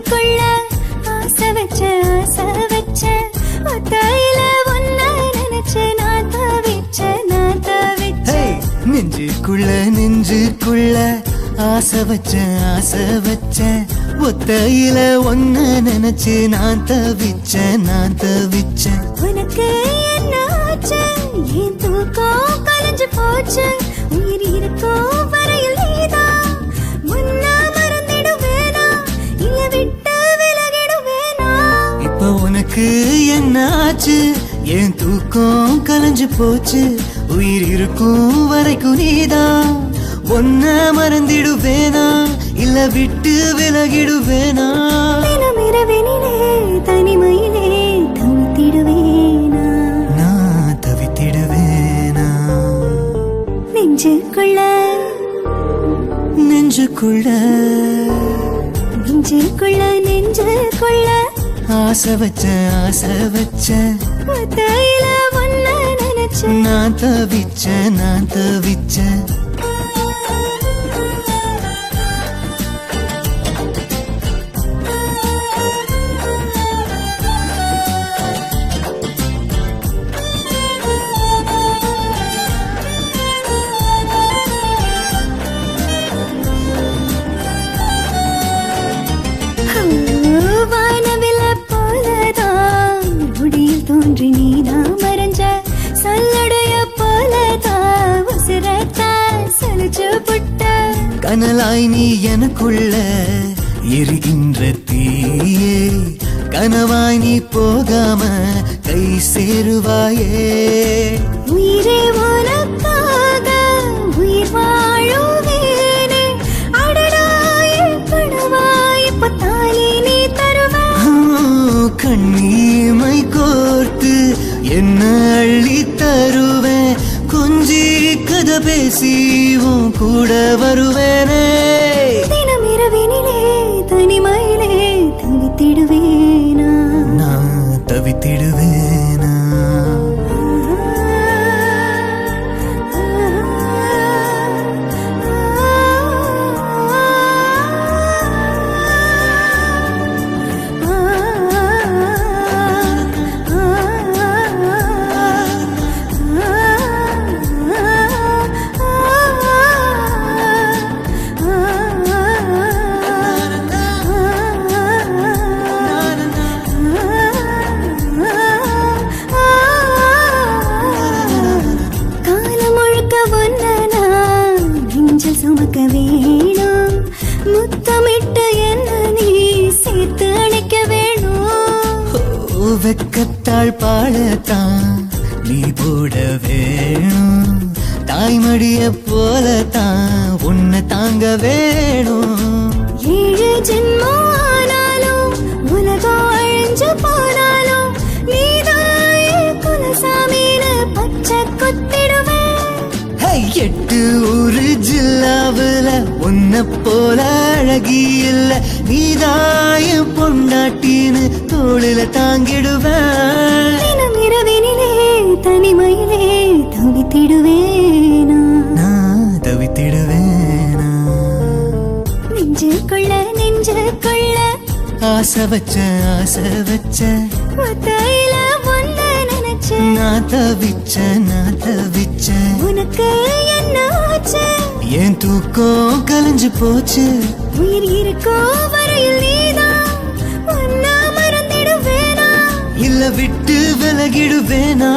நெஞ்சுக்குள்ள ஆசை வச்ச ஒத்தையில ஒன்ன நினைச்சு நான் தவிச்ச நெஞ்சுக்குள்ள ஆசை வச்ச ஒத்தையில ஒன்ன நினைச்சு நான் தவிச்ச உனக்கு என்ன ஆச்சு என் தூக்கம் கலைஞ்சு போச்சு உயிர் இருக்கும் வரையில் நீதான் முன்னா மறந்திடுவேனா இல்ல விட்டு விலகிடுவேனா இப்ப உனக்கு என்ன ஆச்சு என் தூக்கம் கலைஞ்சு போச்சு உயிர் இருக்கும் வரைக்கும் நீதான் ஒன்ன மறந்திடுவேனா இல்ல விட்டு விலகிடுவேனா தினம் இரவினிலே தனிமையிலே தவித்திடுவேனா நான் தவித்திடுவேனா நெஞ்சுக்குள்ள ஆசை வச்ச ஒத்தையில ஒன்ன நினைச்சு நான் தவிச்ச கனலாய் நீ எனக்குள்ள எரிகின்ற தீயே கனவாய் நீ போகாம கை சேருவாயே உயிரே உனக்காக உயிர் வாழுவேனே அடடாய் கனவாய் பத்தாலே நீ தருவாய் கண்ணீமை கோர்த்து என்ன அள்ளி தருவேன் கொஞ்சி கதை பேசி உன் கூட வருவேனே தினம் இரவினிலே தனிமையிலே தவித்திடுவேனா நான் தவித்திடுவேனா சுமக்க வேணும் முத்தமிட்டு என்ன நீ சேர்த்து அணைக்க வேணும் வெக்கத்தாள் பாடத்தான் நீ போட வேணும் தாய்மடிய போலத்தான் உன்னை தாங்க வேணும் 7 ஜென்மம் ஆனாலும் உலகம் அழிஞ்சு போனாலும் நீதான் குலசாமின்னு பச்சை கொத்திடுவேன் 8 ஊரு ஜில்லாவுல உன்ன போல அழகி இல்ல நீதாய பொண்டாட்டின்னு தோளில தாங்கிடுவேன் தினம் இரவினிலே தனிமையிலே தவித்திடுவேனா நான் தவித்திடுவேனா நெஞ்சுக்குள்ள ஆசை வச்ச ஒத்தையில ஒன்ன நினைச்சு நான் தவிச்ச உனக்கு என்ன ஆச்சு என் தூக்கம் கலைஞ்சு போச்சு உயிர் இருக்கும் வரையில் நீதான் ஒன்னா மறந்திடுவேனா இல்ல விட்டு விலகிடுவேனா